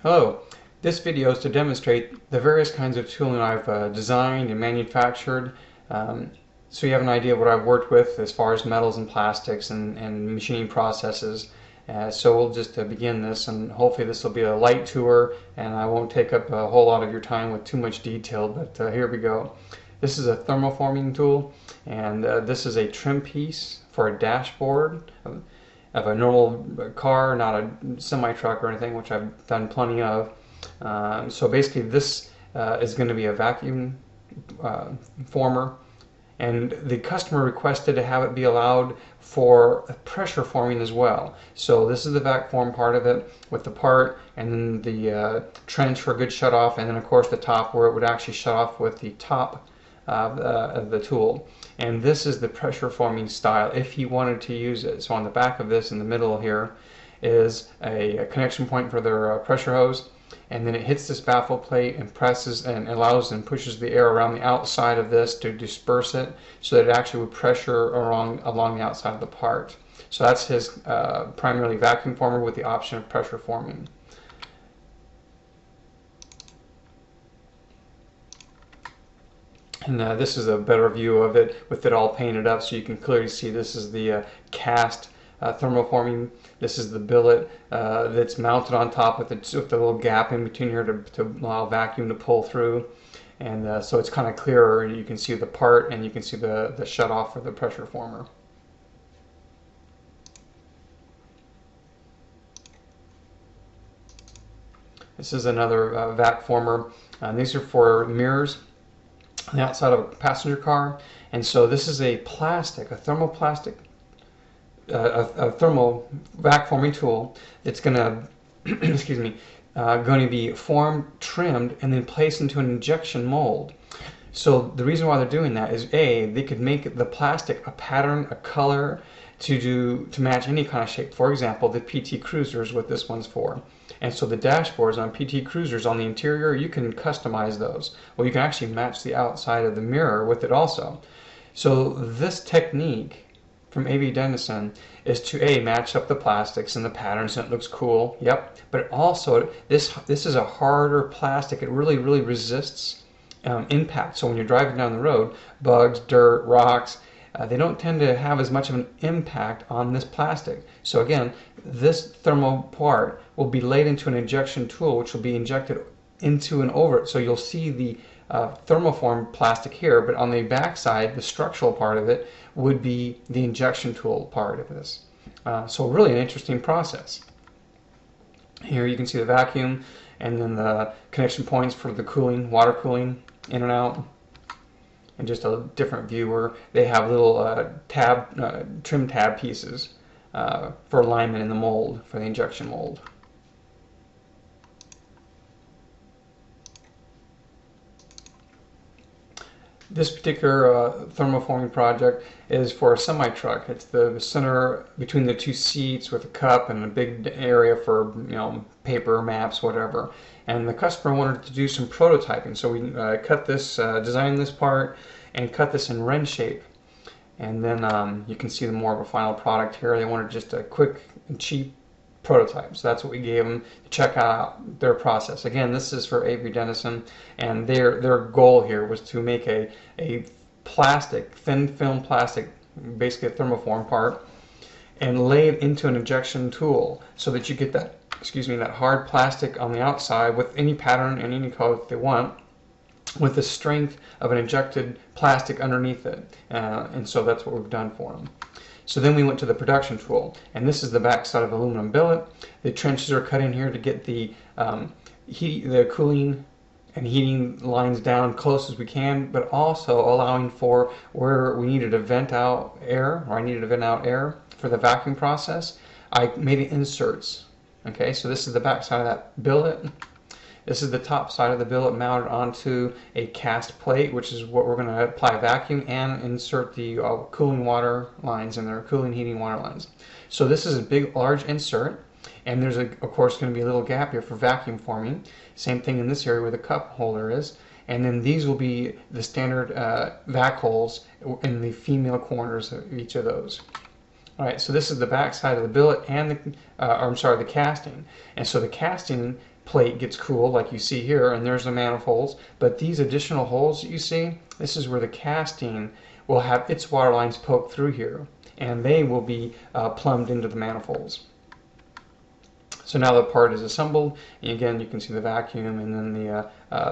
Hello, this video is to demonstrate the various kinds of tooling I've designed and manufactured, so you have an idea of what I've worked with as far as metals and plastics and machining processes. So we'll just begin this, and hopefully this will be a light tour and I won't take up a whole lot of your time with too much detail, but here we go. This is a thermoforming tool, and this is a trim piece for a dashboard of a normal car, not a semi-truck or anything, which I've done plenty of. So basically this is going to be a vacuum former, and the customer requested to have it be allowed for pressure forming as well. So this is the vac form part of it with the part, and then the trench for a good shut off, and then of course the top where it would actually shut off with the top of the tool. And this is the pressure forming style if he wanted to use it. So on the back of this in the middle here is a connection point for their pressure hose, and then it hits this baffle plate and presses and allows and pushes the air around the outside of this to disperse it so that it actually would pressure along the outside of the part. So that's his primarily vacuum former with the option of pressure forming. And this is a better view of it with it all painted up, so you can clearly see this is the cast thermoforming. This is the billet that's mounted on top with the little gap in between here to allow vacuum to pull through. And so it's kind of clearer, and you can see the part and you can see the shut off for the pressure former. This is another vac former. These are for mirrors on the outside of a passenger car, and so this is a plastic, a thermoplastic, a thermal vac forming tool. It's going to, excuse me, going to be formed, trimmed, and then placed into an injection mold. So the reason why they're doing that is they could make the plastic a pattern, a color to match any kind of shape. For example, the PT Cruiser is what this one's for. And so the dashboards on PT Cruisers on the interior, you can customize those. Well, you can actually match the outside of the mirror with it also. So this technique from A.V. Dennison is to match up the plastics and the patterns, and it looks cool. Yep. But also this is a harder plastic. It really resists impact. So when you're driving down the road, bugs, dirt, rocks, they don't tend to have as much of an impact on this plastic. So again, this thermal part will be laid into an injection tool, which will be injected into and over it. So you'll see the thermoform plastic here, but on the back side, the structural part of it would be the injection tool part of this. So really an interesting process. Here you can see the vacuum, and then the connection points for the cooling, water cooling, in and out. And just a different viewer. They have little trim tab pieces for alignment in the mold, for the injection mold. This particular thermoforming project is for a semi-truck. It's the center between the two seats with a cup and a big area for paper, maps, whatever. And the customer wanted to do some prototyping, so we designed this part and cut this in wren shape. And then you can see more of a final product here. They wanted just a quick and cheap prototype, so that's what we gave them to check out their process. Again, this is for A.V. Dennison, and their goal here was to make a plastic, thin film plastic, basically a thermoform part, and lay it into an injection tool so that you get that, that hard plastic on the outside with any pattern and any color that they want, with the strength of an injected plastic underneath it. And so that's what we've done for them. So then we went to the production tool, and this is the back side of aluminum billet. The trenches are cut in here to get the cooling and heating lines down close as we can, but also allowing for where we needed to vent out air, or I needed to vent out air for the vacuum process. I made inserts. Okay, so this is the back side of that billet. This is the top side of the billet mounted onto a cast plate, which is what we're going to apply vacuum and insert the cooling water lines in there, cooling heating water lines. So this is a big, large insert, and there's of course going to be a little gap here for vacuum forming. Same thing in this area where the cup holder is. And then these will be the standard vac holes in the female corners of each of those. Alright, so this is the back side of the billet and the casting. And so the casting plate gets cool like you see here, and there's the manifolds. But these additional holes that you see, this is where the casting will have its water lines poke through here, and they will be plumbed into the manifolds. So now the part is assembled, and again you can see the vacuum and then the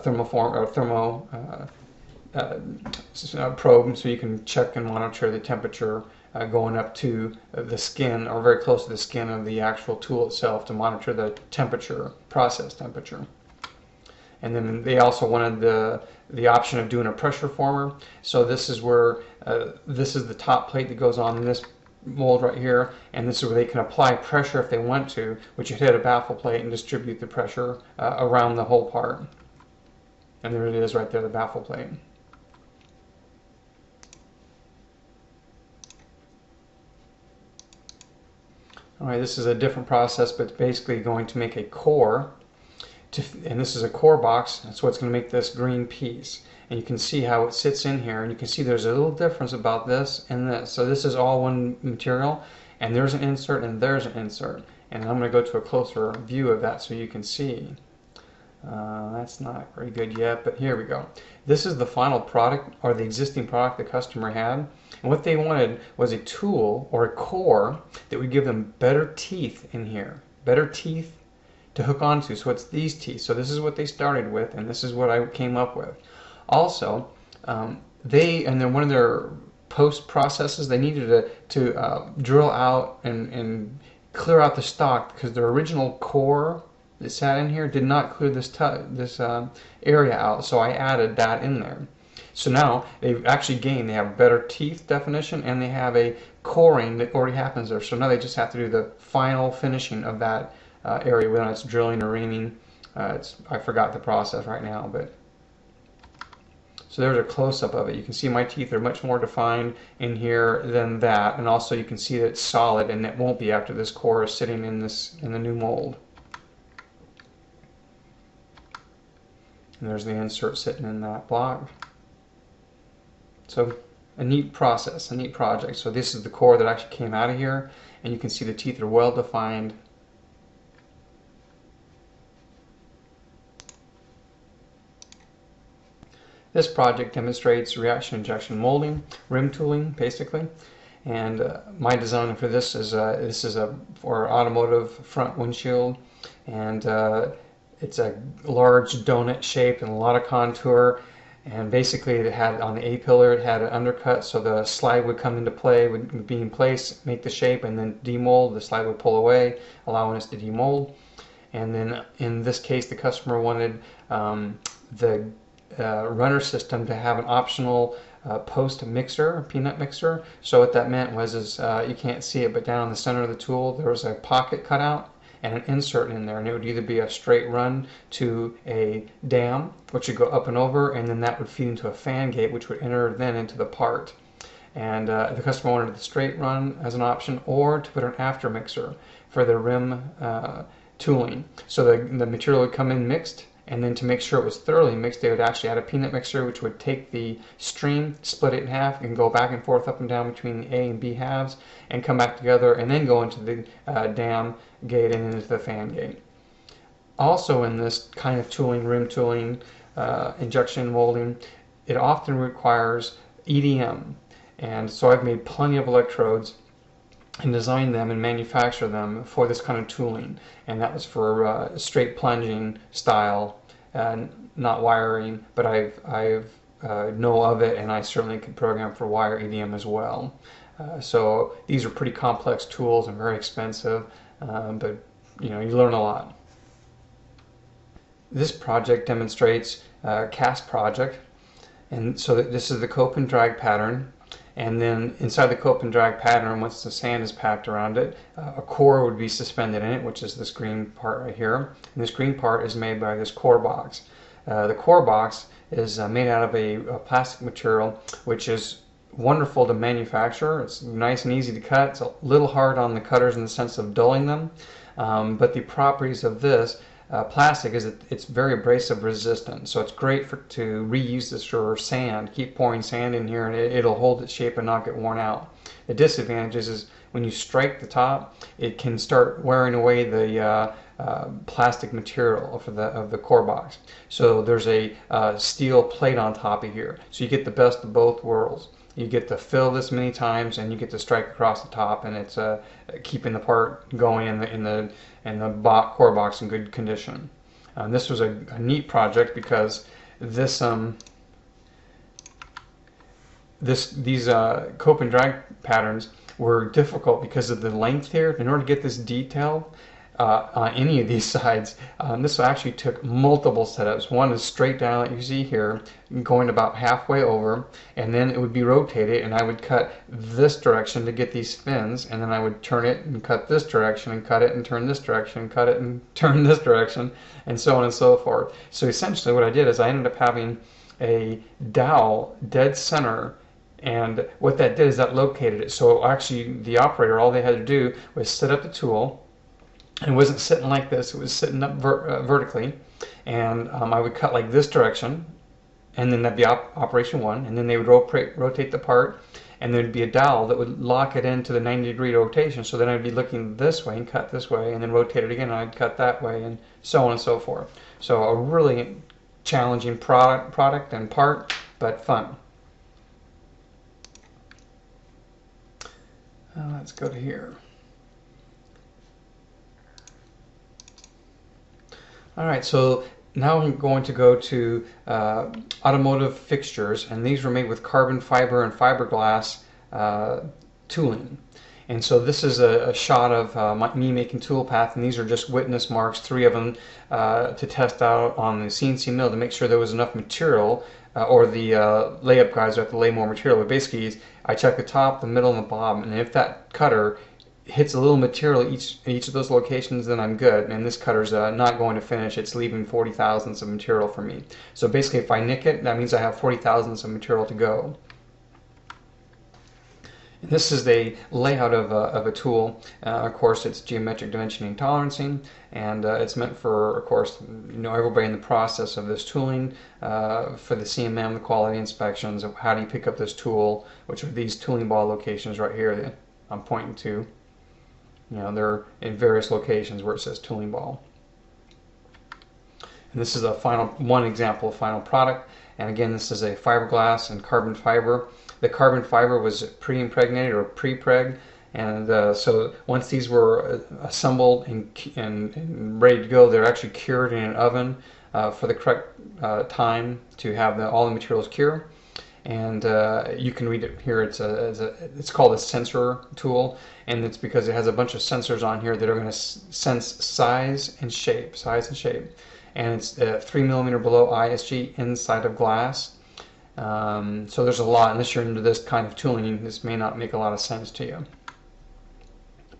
thermo probe, so you can check and monitor the temperature going up to the skin, or very close to the skin of the actual tool itself, to monitor the temperature, process temperature. And then they also wanted the option of doing a pressure former. So this is where this is the top plate that goes on this mold right here, and this is where they can apply pressure if they want to, which would hit a baffle plate and distribute the pressure around the whole part. And there it is right there, the baffle plate. Alright, this is a different process, but it's basically going to make a core, and this is a core box. That's what's going to make this green piece. And you can see how it sits in here, and you can see there's a little difference about this and this. So this is all one material, and there's an insert and there's an insert. And I'm going to go to a closer view of that so you can see. That's not very good yet, but here we go. This is the final product, or the existing product the customer had. And what they wanted was a tool or a core that would give them better teeth in here. Better teeth to hook onto. So it's these teeth. So this is what they started with, and this is what I came up with. Also, and then one of their post processes, they needed to drill out and clear out the stock, because their original core that sat in here did not clear this area out, so I added that in there. So now they've actually gained, they have better teeth definition, and they have a coring that already happens there. So now they just have to do the final finishing of that area, whether it's drilling or reaming. I forgot the process right now, but so there's a close-up of it. You can see my teeth are much more defined in here than that, and also you can see that it's solid, and it won't be after this core is sitting in the new mold. And there's the insert sitting in that block. So a neat process, a neat project. So this is the core that actually came out of here, and you can see the teeth are well defined. This project demonstrates reaction injection molding, rim tooling basically. And my design for this is for automotive front windshield, and it's a large donut shape and a lot of contour. And basically it had, on the A-pillar, it had an undercut, so the slide would come into play, would be in place, make the shape, and then demold. The slide would pull away, allowing us to demold. And then in this case, the customer wanted the runner system to have an optional post mixer, peanut mixer. So what that meant was, you can't see it, but down in the center of the tool there was a pocket cut out and an insert in there, and it would either be a straight run to a dam, which would go up and over, and then that would feed into a fan gate, which would enter then into the part. And the customer wanted the straight run as an option, or to put an after mixer for the rim tooling. So the material would come in mixed, and then to make sure it was thoroughly mixed, they would actually add a peanut mixer, which would take the stream, split it in half, and go back and forth up and down between the A and B halves, and come back together, and then go into the dam gate and into the fan gate. Also in this kind of tooling, rim tooling, injection molding, it often requires EDM. And so I've made plenty of electrodes and design them and manufacture them for this kind of tooling, and that was for straight plunging style, not wiring, but I've know of it, and I certainly could program for wire EDM as well. So these are pretty complex tools and very expensive, but you learn a lot. This project demonstrates a cast project, and so this is the cope and drag pattern. And then inside the cope and drag pattern, once the sand is packed around it, a core would be suspended in it, which is this green part right here. And this green part is made by this core box. The core box is made out of a plastic material, which is wonderful to manufacture. It's nice and easy to cut. It's a little hard on the cutters in the sense of dulling them. But the properties of this plastic is that it's very abrasive resistant, so it's great to reuse this for sand. Keep pouring sand in here and it'll hold its shape and not get worn out. The disadvantage is when you strike the top, it can start wearing away the plastic material for of the core box. So there's a steel plate on top of here. So you get the best of both worlds. You get to fill this many times, and you get to strike across the top, and it's keeping the part going in the core box in good condition. This was a neat project because this these cope and drag patterns were difficult because of the length here. In order to get this detail on any of these sides, this actually took multiple setups. One is straight down, like you see here, going about halfway over, and then it would be rotated, and I would cut this direction to get these fins, and then I would turn it and cut this direction, and cut it and turn this direction, and cut it and turn this direction, and so on and so forth. So essentially what I did is I ended up having a dowel dead center, and what that did is that located it. So actually the operator, all they had to do was set up the tool. And it wasn't sitting like this, it was sitting up vertically, and I would cut like this direction, and then that'd be operation 1, and then they would rotate the part, and there'd be a dowel that would lock it into the 90-degree rotation. So then I'd be looking this way and cut this way, and then rotate it again, and I'd cut that way, and so on and so forth. So a really challenging product and part, but fun. Let's go to here. All right, so now I'm going to go to automotive fixtures, and these were made with carbon fiber and fiberglass tooling. And so this is a shot of me making tool path, and these are just witness marks, 3 of them, to test out on the CNC mill to make sure there was enough material, or the layup guys have to lay more material. But basically, I check the top, the middle, and the bottom, and if that cutter hits a little material in each of those locations, then I'm good. And this cutter's not going to finish. It's leaving 40 thousandths of material for me. So basically, if I nick it, that means I have 40 thousandths of material to go. And this is the layout of a tool. Of course, it's geometric dimensioning tolerancing, and it's meant for, of course, everybody in the process of this tooling, for the CMM, the quality inspections of how do you pick up this tool, which are these tooling ball locations right here that I'm pointing to. They're in various locations where it says tooling ball. And this is one example of final product. And again, this is a fiberglass and carbon fiber. The carbon fiber was pre-impregnated or pre-preg, and so once these were assembled and ready to go, they're actually cured in an oven for the correct time to have all the materials cure. And you can read it here. It's called a sensor tool, and it's because it has a bunch of sensors on here that are going to sense size and shape, and it's 3mm below ISG inside of glass. So there's a lot. Unless you're into this kind of tooling, this may not make a lot of sense to you,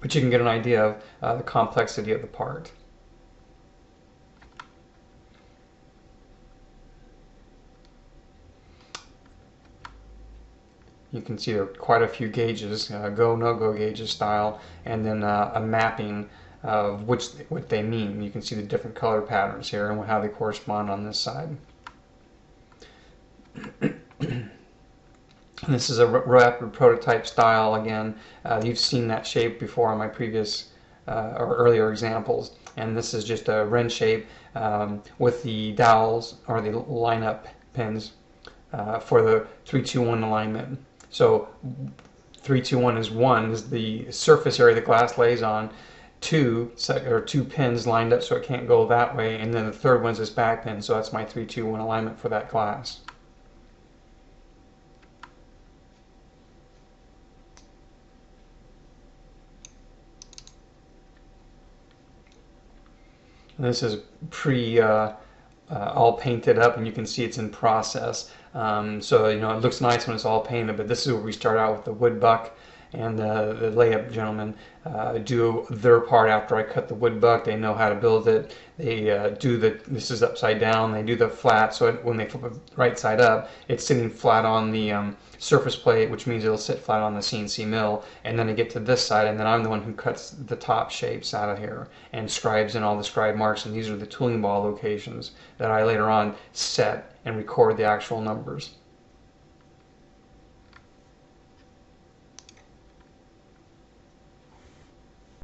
but you can get an idea of the complexity of the part. You can see there are quite a few gauges, go, no-go gauges style, and then a mapping of what they mean. You can see the different color patterns here and how they correspond on this side. And this is a rapid prototype style again. You've seen that shape before on my previous or earlier examples. And this is just a wren shape with the dowels or the lineup pins for the 3-2-1 alignment. So 3-2-1 is 1 is the surface area the glass lays on, 2 pins lined up so it can't go that way, and then the third one's this back pin, so that's my 3-2-1 alignment for that glass. And this is all painted up, and you can see it's in process. So it looks nice when it's all painted, but this is where we start out with the wood buck, and the layup gentlemen do their part after I cut the wood buck. They know how to build it. They this is upside down, they do the flat, so when they flip it right side up, it's sitting flat on the surface plate, which means it'll sit flat on the CNC mill. And then I get to this side, and then I'm the one who cuts the top shapes out of here and scribes in all the scribe marks, and these are the tooling ball locations that I later on set and record the actual numbers.